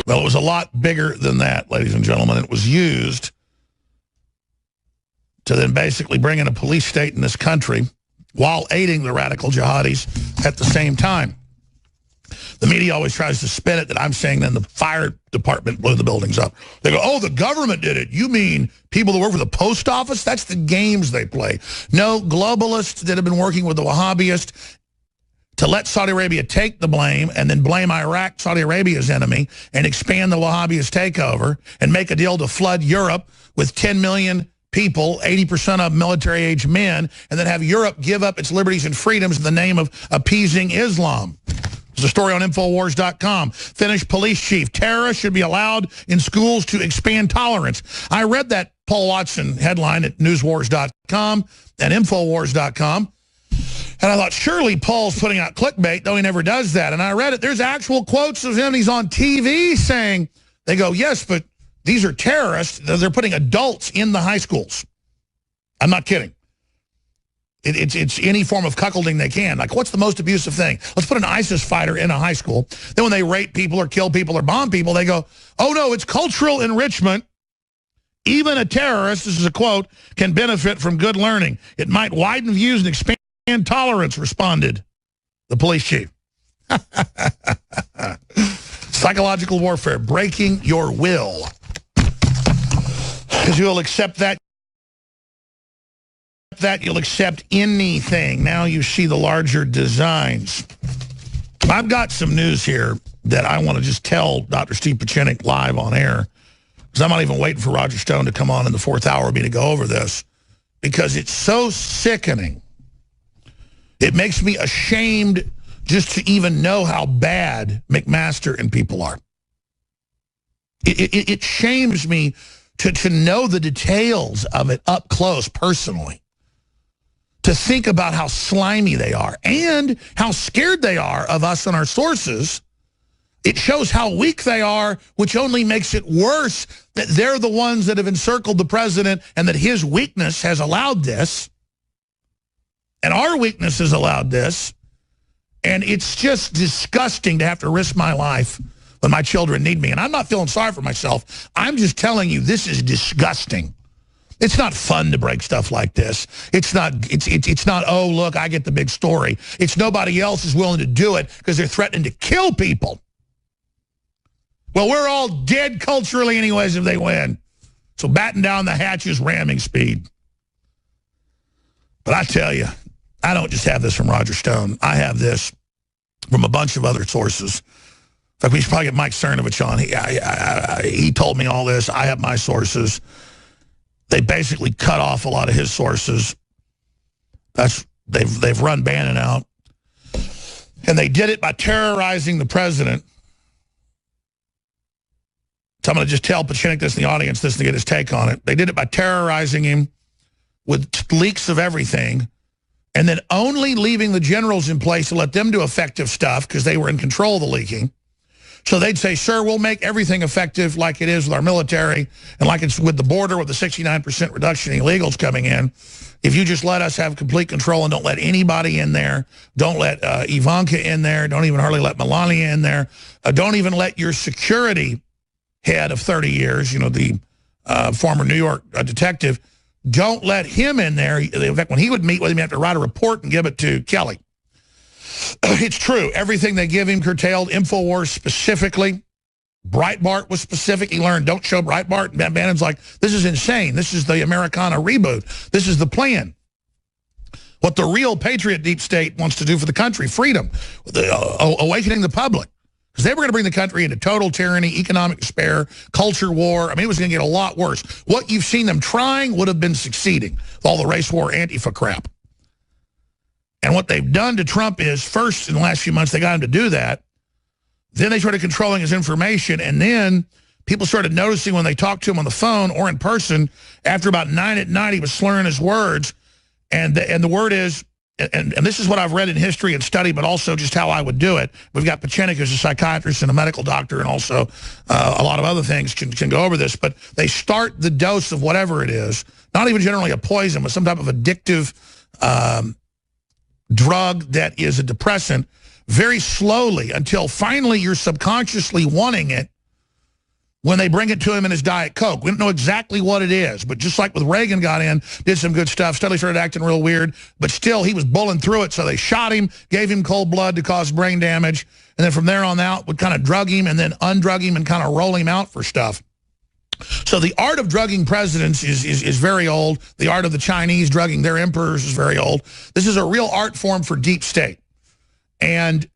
Well, it was a lot bigger than that, ladies and gentlemen. It was used to then basically bring in a police state in this country while aiding the radical jihadis at the same time. The media always tries to spin it that I'm saying then the fire department blew the buildings up. They go, oh, the government did it. You mean people that work for the post office? That's the games they play. No, globalists that have been working with the Wahhabists to let Saudi Arabia take the blame and then blame Iraq, Saudi Arabia's enemy, and expand the Wahhabist takeover and make a deal to flood Europe with 10 million people, 80% of military-age men, and then have Europe give up its liberties and freedoms in the name of appeasing Islam. There's a story on Infowars.com. Finnish police chief, terrorists should be allowed in schools to expand tolerance. I read that Paul Watson headline at newswars.com and Infowars.com, and I thought, surely Paul's putting out clickbait, though he never does that. And I read it. There's actual quotes of him. He's on TV saying, they go, yes, but these are terrorists. They're putting adults in the high schools. I'm not kidding. It's any form of cuckolding they can. Like, what's the most abusive thing? Let's put an ISIS fighter in a high school. Then when they rape people or kill people or bomb people, they go, oh, no, it's cultural enrichment. Even a terrorist, this is a quote, can benefit from good learning. It might widen views and expand tolerance, responded the police chief. Psychological warfare, breaking your will. Because you'll accept that, you'll accept anything. Now you see the larger designs. I've got some news here that I want to just tell Dr. Steve PIECZENIK live on air, because I'm not even waiting for Roger Stone to come on in the fourth hour of me to go over this, because it's so sickening. It makes me ashamed just to even know how bad McMaster and people are. It shames me to know the details of it up close personally. To think about how slimy they are and how scared they are of us and our sources. It shows how weak they are, which only makes it worse that they're the ones that have encircled the president and that his weakness has allowed this. And our weakness has allowed this. And it's just disgusting to have to risk my life when my children need me. And I'm not feeling sorry for myself. I'm just telling you, this is disgusting. It's not fun to break stuff like this. It's not, oh, look, I get the big story. It's nobody else is willing to do it because they're threatening to kill people. Well, we're all dead culturally anyways if they win. So batten down the hatches, ramming speed. But I tell you, I don't just have this from Roger Stone. I have this from a bunch of other sources. In fact, we should probably get Mike Cernovich on. He told me all this. I have my sources. They basically cut off a lot of his sources. They've run Bannon out. And they did it by terrorizing the president. So I'm going to just tell PIECZENIK this in the audience, this to get his take on it. They did it by terrorizing him with leaks of everything, and then only leaving the generals in place to let them do effective stuff because they were in control of the leaking. So they'd say, sure, we'll make everything effective like it is with our military and like it's with the border with the 69% reduction in illegals coming in. If you just let us have complete control and don't let anybody in there, don't let Ivanka in there, don't even hardly let Melania in there, don't even let your security head of 30 years, you know, the former New York detective, don't let him in there. In fact, when he would meet with him, you have to write a report and give it to Kelly. It's true. Everything they give him curtailed. Infowars specifically. Breitbart was specific. He learned, don't show Breitbart. And Bannon's like, this is insane. This is the Americana reboot. This is the plan. What the real patriot deep state wants to do for the country, freedom, awakening the public. Because they were going to bring the country into total tyranny, economic despair, culture war. I mean, it was going to get a lot worse. What you've seen them trying would have been succeeding with all the race war Antifa crap. And what they've done to Trump is, first, in the last few months, they got him to do that. Then they started controlling his information. And then people started noticing when they talked to him on the phone or in person, after about 9 at night, he was slurring his words. And the word is, and this is what I've read in history and study, but also just how I would do it. We've got PIECZENIK, who's a psychiatrist and a medical doctor, and also a lot of other things can go over this. But they start the dose of whatever it is, not even generally a poison, but some type of addictive drug that is a depressant, very slowly until finally you're subconsciously wanting it when they bring it to him in his Diet Coke. We don't know exactly what it is, but just like with Reagan got in, did some good stuff, suddenly started acting real weird, but still he was bulling through it, so they shot him, gave him cold blood to cause brain damage, and then from there on out would kind of drug him and then undrug him and kind of roll him out for stuff. So the art of drugging presidents is very old. The art of the Chinese drugging their emperors is very old. This is a real art form for deep state. And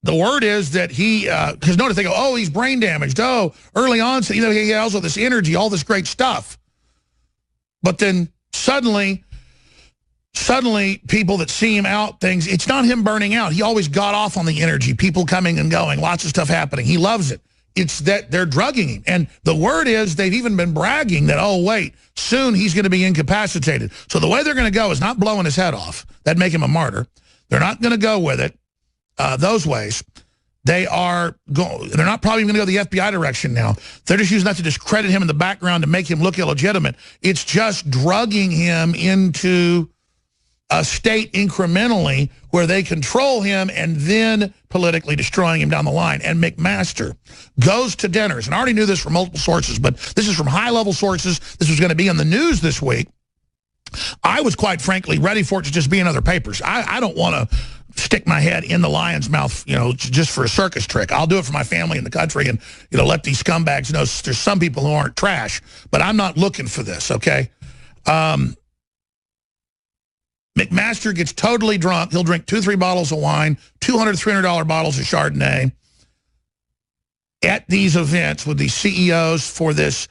the word is that he, because notice they go, oh, he's brain damaged. Oh, early on, you know, he has all this energy, all this great stuff. But then suddenly people that see him out, things, it's not him burning out. He always got off on the energy, people coming and going, lots of stuff happening. He loves it. It's that they're drugging him. And the word is they've even been bragging that, oh, wait, soon he's going to be incapacitated. So the way they're going to go is not blowing his head off. That'd make him a martyr. They're not going to go with it those ways. They're not probably going to go the FBI direction now. They're just using that to discredit him in the background to make him look illegitimate. It's just drugging him into a state incrementally where they control him and then politically destroying him down the line. And McMaster goes to dinners, and I already knew this from multiple sources, but this is from high-level sources. This was going to be in the news this week. I was, quite frankly, ready for it to just be in other papers. I don't want to stick my head in the lion's mouth, you know, just for a circus trick. I'll do it for my family and the country and, you know, let these scumbags know there's some people who aren't trash, but I'm not looking for this, okay? McMaster gets totally drunk. He'll drink 2-3 bottles of wine, $200, $300 bottles of Chardonnay at these events with these CEOs for this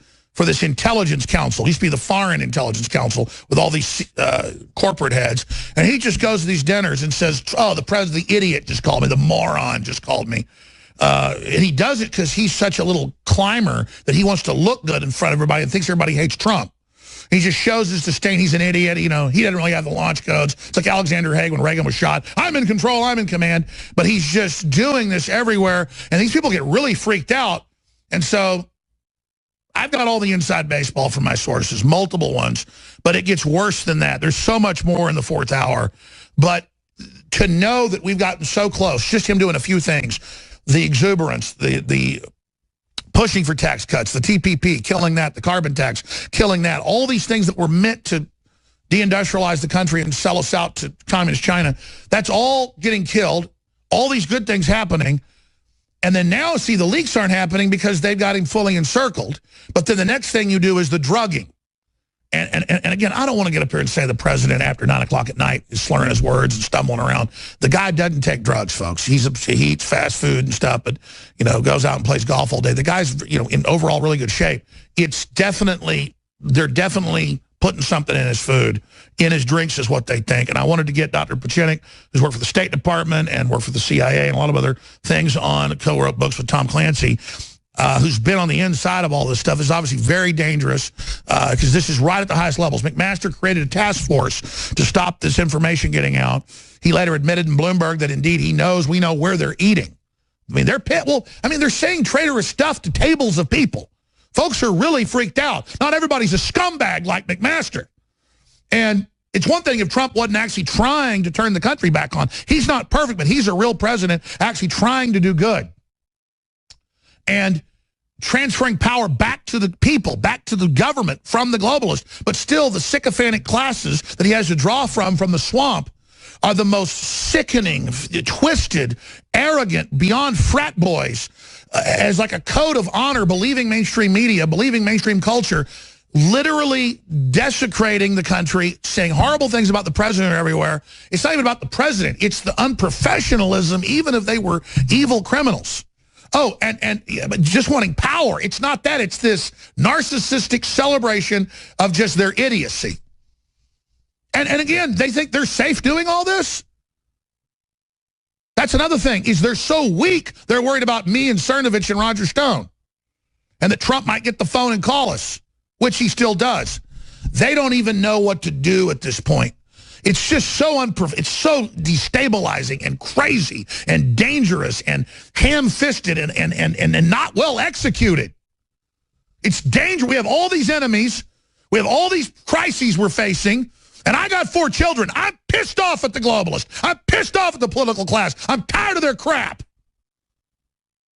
intelligence council. He used to be the Foreign Intelligence Council with all these corporate heads. And he just goes to these dinners and says, oh, the president, the idiot just called me, the moron just called me. And he does it because he's such a little climber that he wants to look good in front of everybody and thinks everybody hates Trump. He just shows his disdain. He's an idiot. You know, he doesn't really have the launch codes. It's like Alexander Haig when Reagan was shot. I'm in control. I'm in command. But he's just doing this everywhere. And these people get really freaked out. And so I've got all the inside baseball from my sources, multiple ones. But it gets worse than that. There's so much more in the fourth hour. But to know that we've gotten so close, just him doing a few things, the exuberance, the pushing for tax cuts, the TPP, killing that, the carbon tax, killing that, all these things that were meant to deindustrialize the country and sell us out to communist China, that's all getting killed, all these good things happening. And then now, see, the leaks aren't happening because they've got him fully encircled. But then the next thing you do is the drugging. And again, I don't want to get up here and say the president after 9 o'clock at night is slurring his words and stumbling around. The guy doesn't take drugs, folks. He eats fast food and stuff, but, you know, goes out and plays golf all day. The guy's, you know, in overall really good shape. It's definitely, they're definitely putting something in his food, in his drinks is what they think. And I wanted to get Dr. PIECZENIK, who's worked for the State Department and worked for the CIA and a lot of other things on co-wrote books with Tom Clancy, who's been on the inside of all this stuff. Is obviously very dangerous because this is right at the highest levels. McMaster created a task force to stop this information getting out. He later admitted in Bloomberg that indeed we know where they're eating. I mean, they're saying traitorous stuff to tables of people. Folks are really freaked out. Not everybody's a scumbag like McMaster. And it's one thing if Trump wasn't actually trying to turn the country back on. He's not perfect, but he's a real president actually trying to do good. And transferring power back to the people, back to the government from the globalists. But still, the sycophantic classes that he has to draw from the swamp are the most sickening, twisted, arrogant, beyond frat boys, as like a code of honor, believing mainstream media, believing mainstream culture, literally desecrating the country, saying horrible things about the president everywhere. It's not even about the president. It's the unprofessionalism, even if they were evil criminals. Oh, but just wanting power. It's not that. It's this narcissistic celebration of just their idiocy. And again, they think they're safe doing all this? That's another thing, is they're so weak, they're worried about me and Cernovich and Roger Stone. And that Trump might get the phone and call us, which he still does. They don't even know what to do at this point. It's just so it's so destabilizing and crazy and dangerous and ham-fisted and not well executed. It's dangerous. We have all these enemies. We have all these crises we're facing. And I got 4 children. I'm pissed off at the globalists. I'm pissed off at the political class. I'm tired of their crap.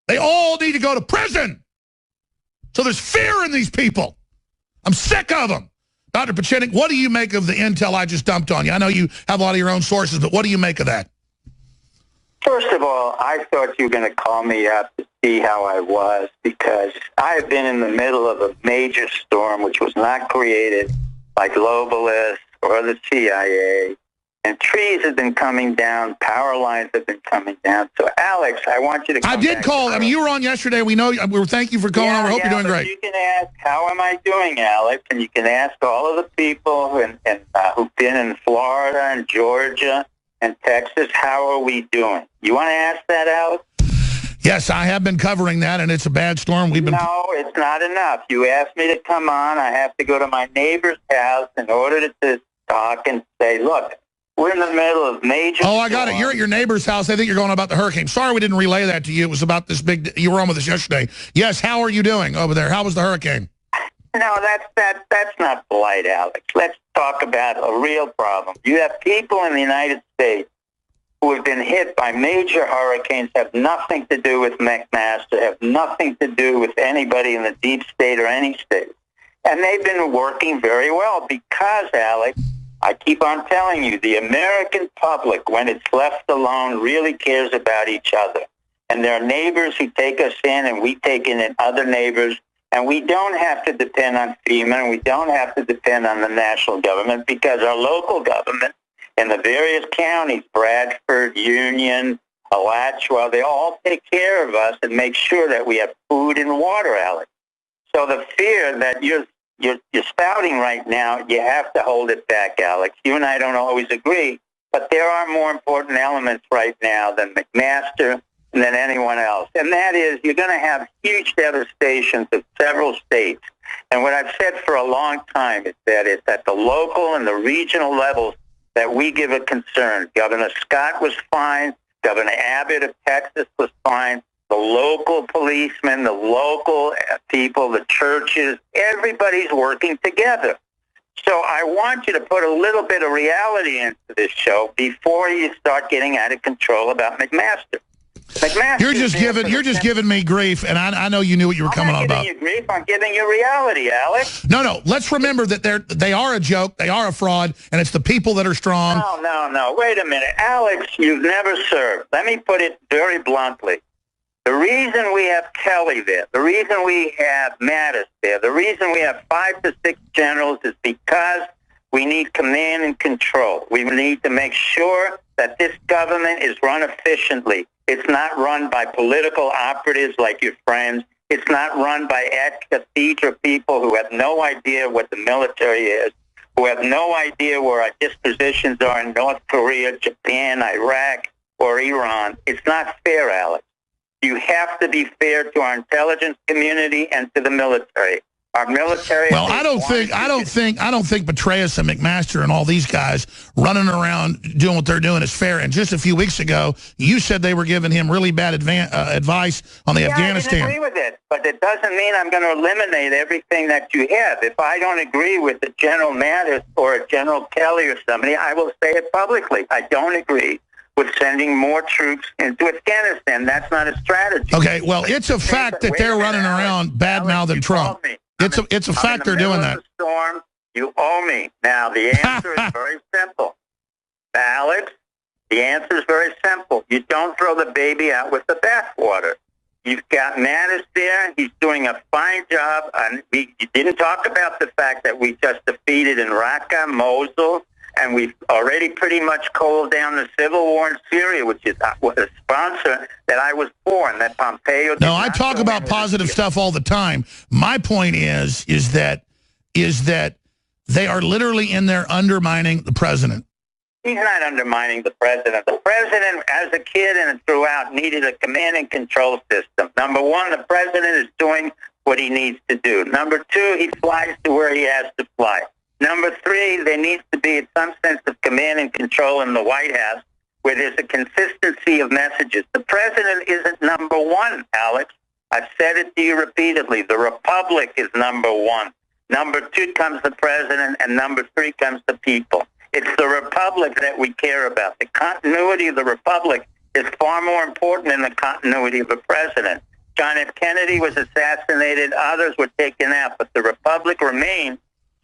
They all need to go to prison. So there's fear in these people. I'm sick of them. Dr. PIECZENIK, what do you make of the intel I just dumped on you? I know you have a lot of your own sources, but what do you make of that? First of all, I thought you were going to call me up to see how I was, because I have been in the middle of a major storm which was not created by globalists or the CIA, and trees have been coming down, power lines have been coming down. So, Alex, I want you to come I did back call. I mean, you were on yesterday. We know. Thank you for calling over. Hope you're doing great. You can ask, how am I doing, Alex? And you can ask all of the people who've been in Florida and Georgia and Texas, how are we doing? You want to ask that, Alex? Yes, I have been covering that, and it's a bad storm. No, it's not enough. You asked me to come on. I have to go to my neighbor's house in order to talk and say, look, we're in the middle of major Oh, I got it. You're at your neighbor's house. I think you're going about the hurricane. Sorry we didn't relay that to you. It was about this big... You were on with us yesterday. Yes, how are you doing over there? How was the hurricane? No, that's not polite, Alex. Let's talk about a real problem. You have people in the United States who have been hit by major hurricanes, have nothing to do with McMaster, have nothing to do with anybody in the deep state or any state. And they've been working very well because, Alex, I keep on telling you, the American public, when it's left alone, really cares about each other. And there are neighbors who take us in, and we take in other neighbors. And we don't have to depend on FEMA, and we don't have to depend on the national government, because our local government in the various counties, Bradford, Union, Alachua, they all take care of us and make sure that we have food and water, Alex. So the fear that you're spouting right now, you have to hold it back, Alex. You and I don't always agree, but there are more important elements right now than McMaster and than anyone else. And that is, you're going to have huge devastation to several states. And what I've said for a long time is that it's at the local and the regional levels that we give a concern. Governor Scott was fine. Governor Abbott of Texas was fine. The local policemen, the local people, the churches, everybody's working together. So I want you to put a little bit of reality into this show before you start getting out of control about McMaster. You're just giving me grief, and I know you knew what you were coming on about. I'm not giving you grief. I'm giving you reality, Alex. No. Let's remember that they are a joke. They are a fraud, and it's the people that are strong. No. Wait a minute. Alex, you've never served. Let me put it very bluntly. The reason we have Kelly there, the reason we have Mattis there, the reason we have 5 to 6 generals is because we need command and control. We need to make sure that this government is run efficiently. It's not run by political operatives like your friends. It's not run by ex-cathedral people who have no idea what the military is, who have no idea where our dispositions are in North Korea, Japan, Iraq, or Iran. It's not fair, Alex. You have to be fair to our intelligence community and to the military. Our military. Well, I don't think Petraeus and McMaster and all these guys running around doing what they're doing is fair. And just a few weeks ago, you said they were giving him really bad advice on the Afghanistan. I didn't agree with it, but it doesn't mean I'm going to eliminate everything that you have. If I don't agree with the General Mattis or a General Kelly or somebody, I will say it publicly. I don't agree with sending more troops into Afghanistan. That's not a strategy. Okay, well, it's a fact that they're running around bad-mouthing Trump. It's a fact they're doing that. Storm, you owe me. Now, the answer is very simple. Alex, the answer is very simple. You don't throw the baby out with the bathwater. You've got Mattis there. He's doing a fine job. You didn't talk about the fact that we just defeated in Raqqa, Mosul, and we've already pretty much cooled down the civil war in Syria, which is a sponsor that I was for, and that Pompeo... No, I talk about positive stuff all the time. My point is that they are literally in there undermining the president. He's not undermining the president. The president, as a kid and throughout, needed a command and control system. Number one, the president is doing what he needs to do. Number two, he flies to where he has to fly. Number three, there needs to be some sense of command and control in the White House where there's a consistency of messages. The president isn't number one, Alex. I've said it to you repeatedly. The republic is number one. Number two comes the president, and number three comes the people. It's the republic that we care about. The continuity of the republic is far more important than the continuity of a president. John F. Kennedy was assassinated. Others were taken out. But the republic remained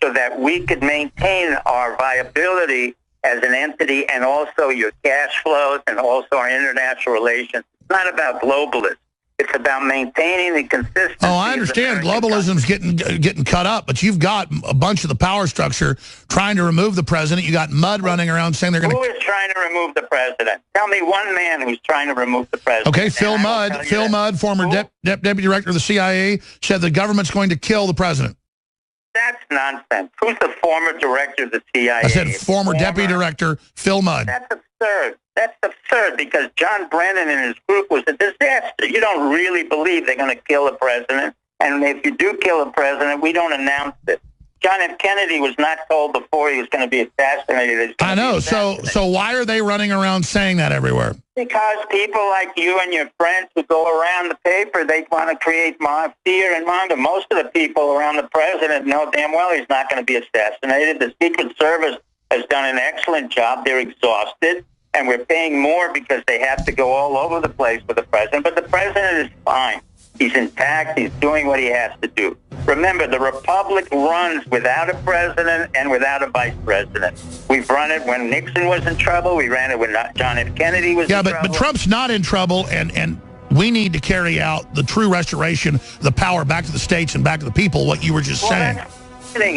so that we could maintain our viability as an entity and also your cash flows and also our international relations. It's not about globalists. It's about maintaining the consistency. Oh, I understand globalism's getting cut up, but you've got a bunch of the power structure trying to remove the president. You got Mudd running around saying they're going to... Who is trying to remove the president? Tell me one man who's trying to remove the president. Okay, Phil Mudd. Phil Mudd, former deputy director of the CIA, said the government's going to kill the president. That's nonsense. Who's the former director of the CIA? I said former deputy director, Phil Mudd. That's absurd. That's absurd because John Brennan and his group was a disaster. You don't really believe they're going to kill the president. And if you do kill the president, we don't announce it. John F. Kennedy was not told before he was going to be assassinated. I know. So why are they running around saying that everywhere? Because people like you and your friends who go around the paper, they want to create fear and murder. Most of the people around the president know damn well he's not going to be assassinated. The Secret Service has done an excellent job. They're exhausted. And we're paying more because they have to go all over the place with the president. But the president is fine. He's intact. He's doing what he has to do. Remember, the republic runs without a president and without a vice president. We've run it when Nixon was in trouble. We ran it when John F. Kennedy was in trouble. Yeah, but Trump's not in trouble, and we need to carry out the true restoration of the power back to the states and back to the people, what you were just saying.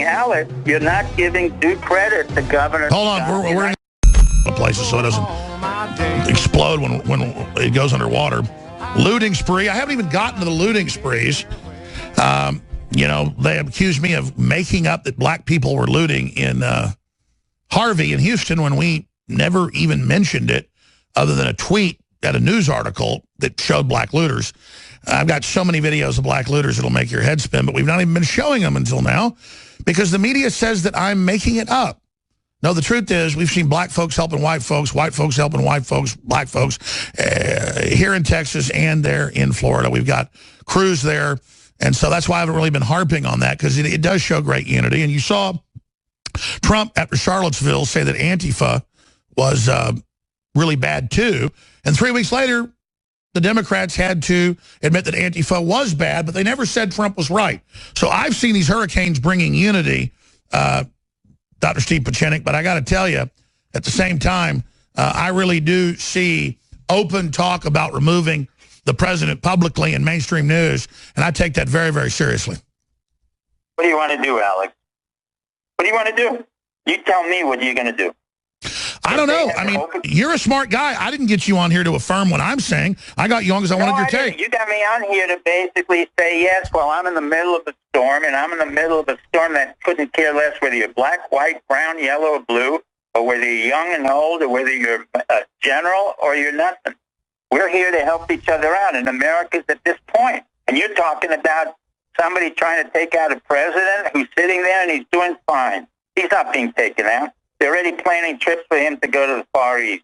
Alex, you're not giving due credit to Governor... Hold on, we're in places so it doesn't explode when it goes underwater. Looting spree. I haven't even gotten to the looting sprees. You know, they accused me of making up that black people were looting in Harvey in Houston when we never even mentioned it other than a tweet at a news article that showed black looters. I've got so many videos of black looters it'll make your head spin, but we've not even been showing them until now because the media says that I'm making it up. No, the truth is we've seen black folks helping white folks helping white folks, black folks here in Texas and there in Florida. We've got crews there. And so that's why I haven't really been harping on that because it does show great unity. And you saw Trump after Charlottesville say that Antifa was really bad too. And 3 weeks later, the Democrats had to admit that Antifa was bad, but they never said Trump was right. So I've seen these hurricanes bringing unity, Dr. Steve PIECZENIK, but I got to tell you, at the same time, I really do see open talk about removing the president publicly in mainstream news, and I take that very, very seriously. What do you want to do, Alex? What do you want to do? You tell me what you're going to do. I don't know. I mean, you're a smart guy. I didn't get you on here to affirm what I'm saying. I got you on because I wanted your take. You got me on here to basically say, yes, well, I'm in the middle of a storm, and I'm in the middle of a storm that couldn't care less whether you're black, white, brown, yellow, or blue, or whether you're young and old, or whether you're a general or you're nothing. We're here to help each other out, and America's at this point. And you're talking about somebody trying to take out a president who's sitting there and he's doing fine. He's not being taken out. They're already planning trips for him to go to the Far East.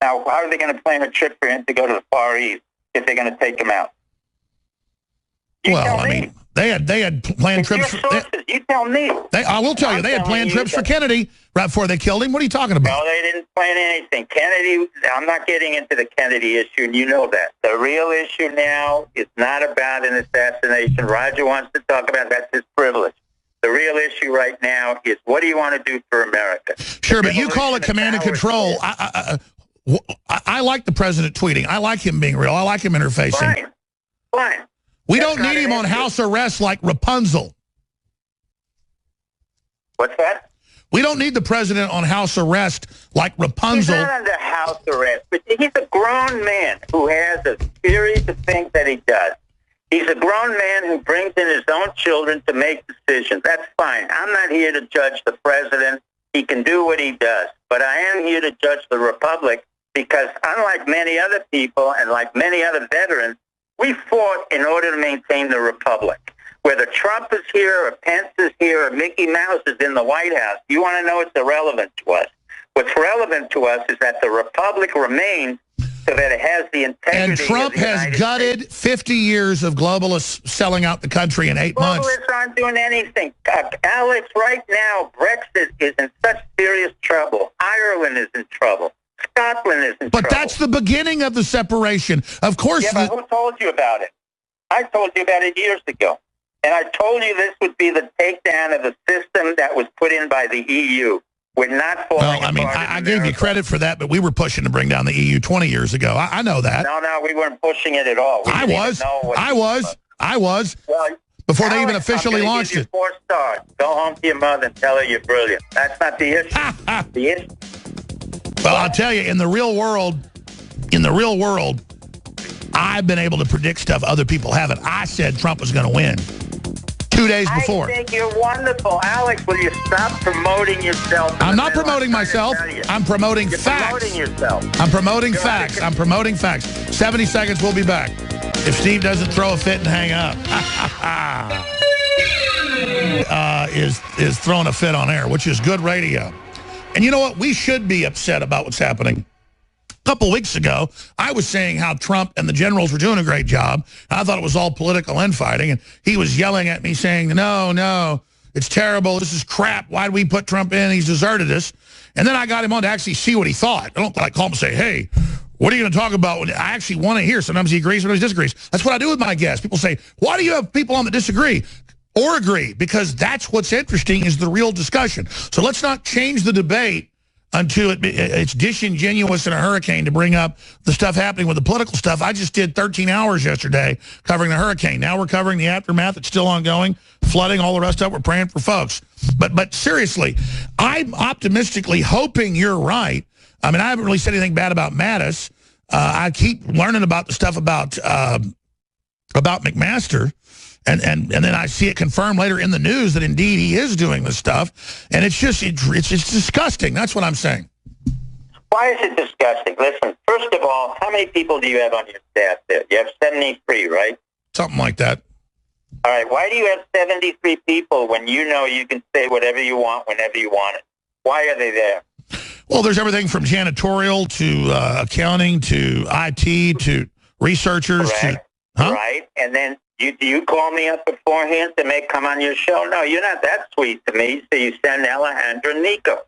Now, how are they going to plan a trip for him to go to the Far East if they're going to take him out? Well, I mean, they had planned trips. You tell me. I will tell you, they had planned trips for Kennedy right before they killed him. What are you talking about? No, they didn't plan anything. Kennedy, I'm not getting into the Kennedy issue, and you know that. The real issue now is not about an assassination. Roger wants to talk about that's his privilege. The real issue right now is what do you want to do for America? Sure, but you call it command and control. I like the president tweeting. I like him being real. I like him interfacing. Fine. We don't need him on house arrest like Rapunzel. What's that? We don't need the president on house arrest like Rapunzel. He's not under house arrest, but he's a grown man who has a series of things that he does. He's a grown man who brings in his own children to make decisions. That's fine. I'm not here to judge the president. He can do what he does. But I am here to judge the republic because unlike many other people and like many other veterans, we fought in order to maintain the republic. Whether Trump is here or Pence is here or Mickey Mouse is in the White House, you want to know what's irrelevant to us. What's relevant to us is that the republic remains so that it has the integrity. And Trump has gutted 50 years of globalists selling out the country in 8 months. Globalists aren't doing anything. Alex, right now, Brexit is in such serious trouble. Ireland is in trouble. Scotland is in trouble. But that's the beginning of the separation. Of course. Yeah, but who told you about it? I told you about it years ago. And I told you this would be the takedown of the system that was put in by the EU. We're not falling Well, I mean, apart I gave you credit for that, but we were pushing to bring down the EU 20 years ago. I know that. No, we weren't pushing it at all. I was. Well, before they even officially launched it. 4 stars. Go home to your mother and tell her you're brilliant. That's not the issue. The issue. Well, I'll tell you, in the real world, I've been able to predict stuff other people haven't. I said Trump was going to win 2 days before. I think you're wonderful. Alex, will you stop promoting yourself? I'm not promoting myself. I'm promoting facts. Promoting yourself. I'm promoting facts. I'm promoting facts. 70 seconds, we'll be back. If Steve doesn't throw a fit and hang up. Is throwing a fit on air, which is good radio. And you know what? We should be upset about what's happening. A couple weeks ago, I was saying how Trump and the generals were doing a great job. I thought it was all political infighting. And he was yelling at me saying, no, it's terrible. This is crap. Why did we put Trump in? He's deserted us. And then I got him on to actually see what he thought. I don't like call him and say, hey, what are you going to talk about? I actually want to hear. Sometimes he agrees, sometimes he disagrees. That's what I do with my guests. People say, why do you have people on that disagree or agree? Because that's what's interesting is the real discussion. So let's not change the debate until it's disingenuous in a hurricane to bring up the stuff happening with the political stuff. I just did 13 hours yesterday covering the hurricane. Now we're covering the aftermath. It's still ongoing, flooding, all the rest of it. We're praying for folks. But seriously, I'm optimistically hoping you're right. I mean, I haven't really said anything bad about Mattis. I keep learning about the stuff about McMaster. And then I see it confirmed later in the news that indeed he is doing this stuff, and it's disgusting. That's what I'm saying. Why is it disgusting? Listen, first of all, how many people do you have on your staff there? You have 73, right? Something like that. All right. Why do you have 73 people when you know you can say whatever you want whenever you want it? Why are they there? Well, there's everything from janitorial to accounting to IT to researchers. Correct. Right, and then. Do you call me up beforehand to come on your show? No, you're not that sweet to me, so you send Alejandro Nico.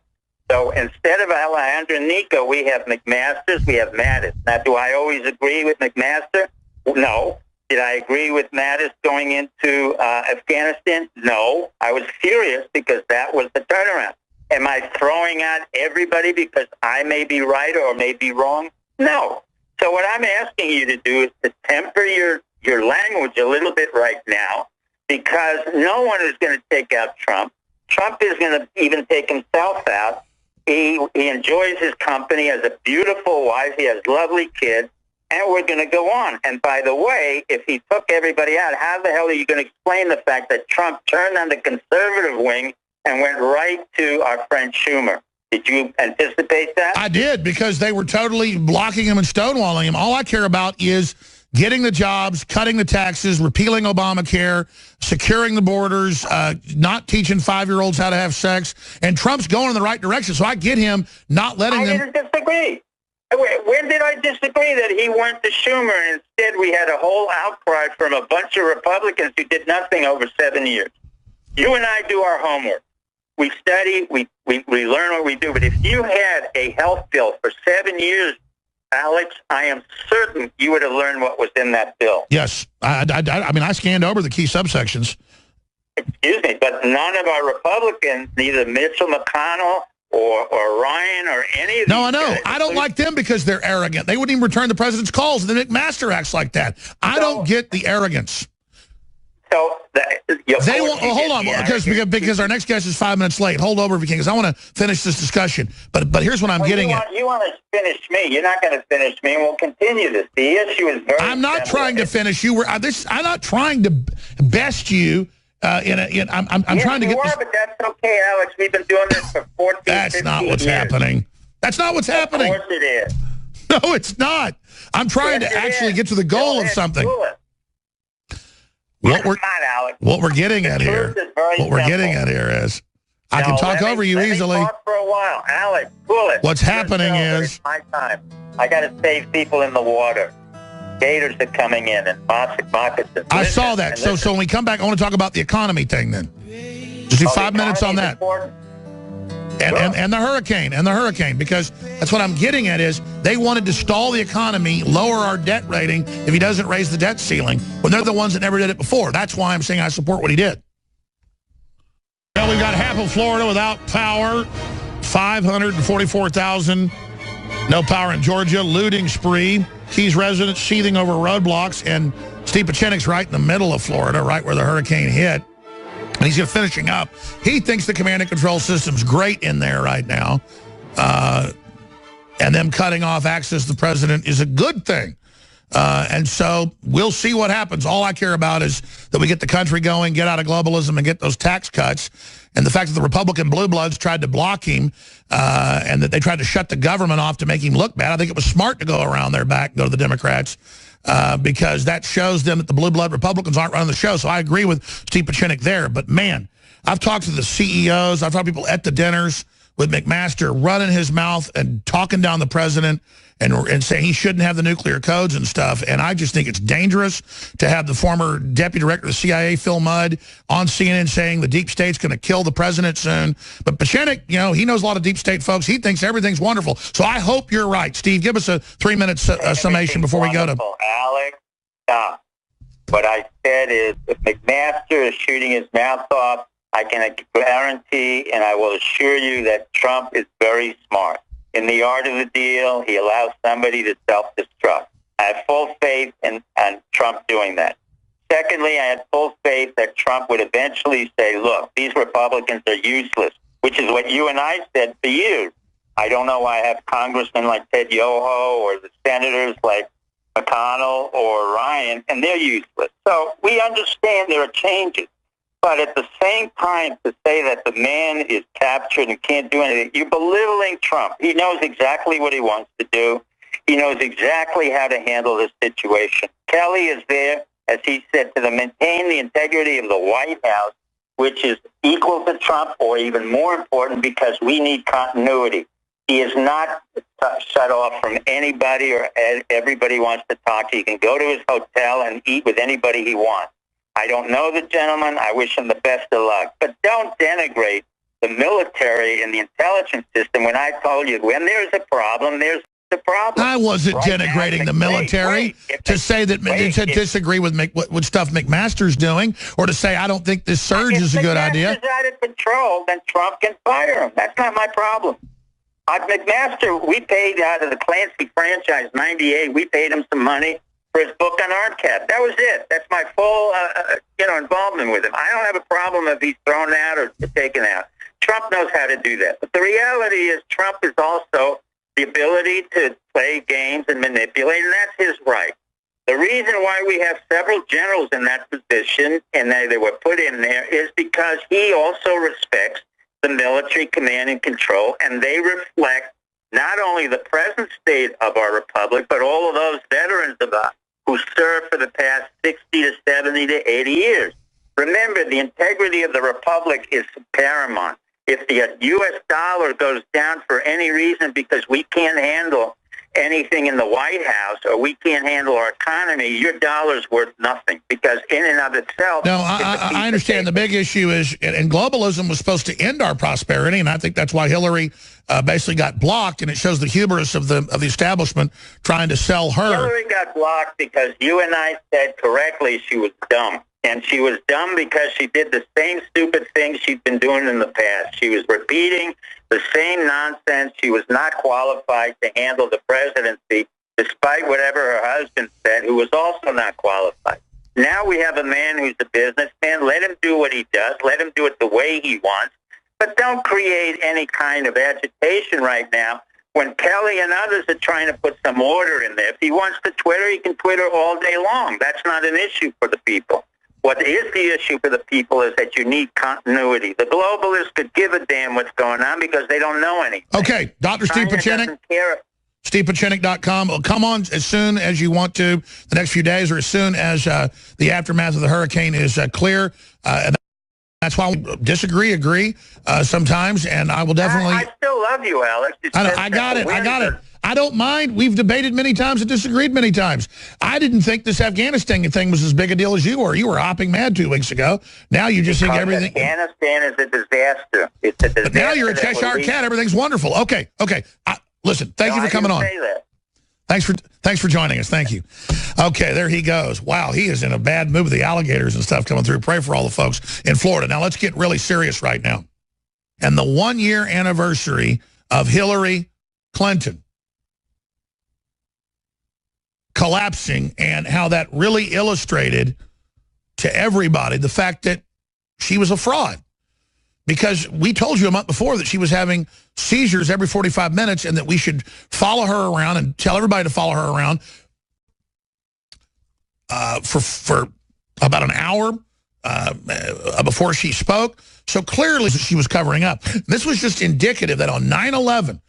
So instead of Alejandro Nico, we have McMasters, we have Mattis. Now, do I always agree with McMaster? No. Did I agree with Mattis going into Afghanistan? No. I was furious because that was the turnaround. Am I throwing out everybody because I may be right or may be wrong? No. So what I'm asking you to do is to temper your language a little bit right now, because no one is going to take out Trump. Trump is going to even take himself out. He enjoys his company, has a beautiful wife, he has lovely kids, and we're going to go on. And by the way, if he took everybody out, how the hell are you going to explain the fact that Trump turned on the conservative wing and went right to our friend Schumer? Did you anticipate that? I did, because they were totally blocking him and stonewalling him. All I care about is getting the jobs, cutting the taxes, repealing Obamacare, securing the borders, not teaching 5-year-olds how to have sex. And Trump's going in the right direction. So I get him not letting them. I didn't disagree. When did I disagree that he went to Schumer and instead we had a whole outcry from a bunch of Republicans who did nothing over 7 years? You and I do our homework. We study, we learn what we do. But if you had a health bill for 7 years, Alex, I am certain you would have learned what was in that bill. Yes. I mean, I scanned over the key subsections. Excuse me, but none of our Republicans, neither Mitchell McConnell or Ryan or any of these No, I know. guys, I don't like them because they're arrogant. They wouldn't even return the president's calls. And then McMaster acts like that. I don't get the arrogance. So they won't. Well, hold on, because our next guest is 5 minutes late. Hold over if you can, because I want to finish this discussion. But here's what I'm getting at. You want to finish me? You're not going to finish me. We'll continue this. The issue is very. I'm not trying to finish you. I'm not trying to best you. I'm trying to get. But that's okay, Alex. We've been doing this for 14. That's not what's happening. That's not what's happening. Of course it is. No, it's not. I'm trying to actually get to the goal of something. What we're getting at here is I can talk over you easily. Talk for a while, Alex. Cool it. What's happening is it's my time. I got to save people in the water. Gators are coming in and moccasins. I saw that. So when we come back, I want to talk about the economy thing. Then just do 5 minutes on that. And the hurricane, because that's what I'm getting at is they wanted to stall the economy, lower our debt rating if he doesn't raise the debt ceiling, when they're the ones that never did it before. That's why I'm saying I support what he did. Well, we've got half of Florida without power, 544,000 no power in Georgia, looting spree, Keys residents seething over roadblocks, and Steve PIECZENIK's right in the middle of Florida, right where the hurricane hit. And he's just finishing up. He thinks the command and control system's great in there right now. And them cutting off access to the president is a good thing. And so we'll see what happens. All I care about is that we get the country going, get out of globalism, and get those tax cuts. And the fact that the Republican blue bloods tried to block him and that they tried to shut the government off to make him look bad, I think it was smart to go around their back and go to the Democrats because that shows them that the blue blood Republicans aren't running the show. So I agree with Steve PIECZENIK there. But, man, I've talked to the CEOs. I've talked to people at the dinners with McMaster running his mouth and talking down the president and saying he shouldn't have the nuclear codes and stuff. And I just think it's dangerous to have the former deputy director of the CIA, Phil Mudd, on CNN saying the deep state's going to kill the president soon. But PIECZENIK, you know, he knows a lot of deep state folks. He thinks everything's wonderful. So I hope you're right. Steve, give us a 3-minute summation before we go to... Alex, stop. What I said is if McMaster is shooting his mouth off, I can guarantee and I will assure you that Trump is very smart. In the art of the deal, he allows somebody to self-destruct. I have full faith in Trump doing that. Secondly, I had full faith that Trump would eventually say, look, these Republicans are useless, which is what you and I said for years. I don't know why I have congressmen like Ted Yoho or the senators like McConnell or Ryan, and they're useless. So we understand there are changes. But at the same time, to say that the man is captured and can't do anything, you're belittling Trump. He knows exactly what he wants to do. He knows exactly how to handle this situation. Kelly is there, as he said, to maintain the integrity of the White House, which is equal to Trump or even more important because we need continuity. He is not shut off from anybody or everybody wants to talk to. He can go to his hotel and eat with anybody he wants. I don't know the gentleman. I wish him the best of luck. But don't denigrate the military and the intelligence system when I told you when there's a problem, there's a problem. I wasn't denigrating the military to say that to disagree with what stuff McMaster's doing or to say I don't think this surge is a good idea. If McMaster's out of control, then Trump can fire him. That's not my problem. McMaster, we paid out of the Clancy franchise, 98, we paid him some money for his book on ARCAP. That was it. That's my full, involvement with him. I don't have a problem if he's thrown out or taken out. Trump knows how to do that. But the reality is Trump is also the ability to play games and manipulate, and that's his right. The reason why we have several generals in that position, and they were put in there, is because he also respects the military command and control, and they reflect not only the present state of our republic, but all of those veterans of us who served for the past 60 to 70 to 80 years. Remember, the integrity of the republic is paramount. If the U.S. dollar goes down for any reason because we can't handle anything in the White House or we can't handle our economy, your dollar's worth nothing because in and of itself... No, I understand. The big issue is, and globalism was supposed to end our prosperity, and I think that's why Hillary basically got blocked, and it shows the hubris of the establishment trying to sell her. Hillary got blocked because you and I said correctly she was dumb. And she was dumb because she did the same stupid things she'd been doing in the past. She was repeating the same nonsense. She was not qualified to handle the presidency, despite whatever her husband said, who was also not qualified. Now we have a man who's a businessman. Let him do what he does. Let him do it the way he wants. But don't create any kind of agitation right now when Kelly and others are trying to put some order in there. If he wants to Twitter, he can Twitter all day long. That's not an issue for the people. What is the issue for the people is that you need continuity. The globalists could give a damn what's going on because they don't know anything. Okay, Dr. Steve PIECZENIK, StevePIECZENIK.com. Well, come on as soon as you want to, the next few days, or as soon as the aftermath of the hurricane is clear. And that's why we agree sometimes, and I will definitely... I still love you, Alex. I got it. I don't mind. We've debated many times and disagreed many times. I didn't think this Afghanistan thing was as big a deal as you were. You were hopping mad 2 weeks ago. Now you just think everything... Afghanistan is a disaster. It's a disaster. But now you're a Cheshire cat. Everything's wonderful. Okay. Listen, thank you for coming on. Thanks for joining us. Thank you. Okay, there he goes. Wow, he is in a bad mood with the alligators and stuff coming through. Pray for all the folks in Florida. Now, let's get really serious right now. And the 1-year anniversary of Hillary Clinton collapsing, and how that really illustrated to everybody the fact that she was a fraud. Because we told you a month before that she was having seizures every 45 minutes and that we should follow her around and tell everybody to follow her around for about an hour before she spoke. So clearly she was covering up. This was just indicative that on 9/11,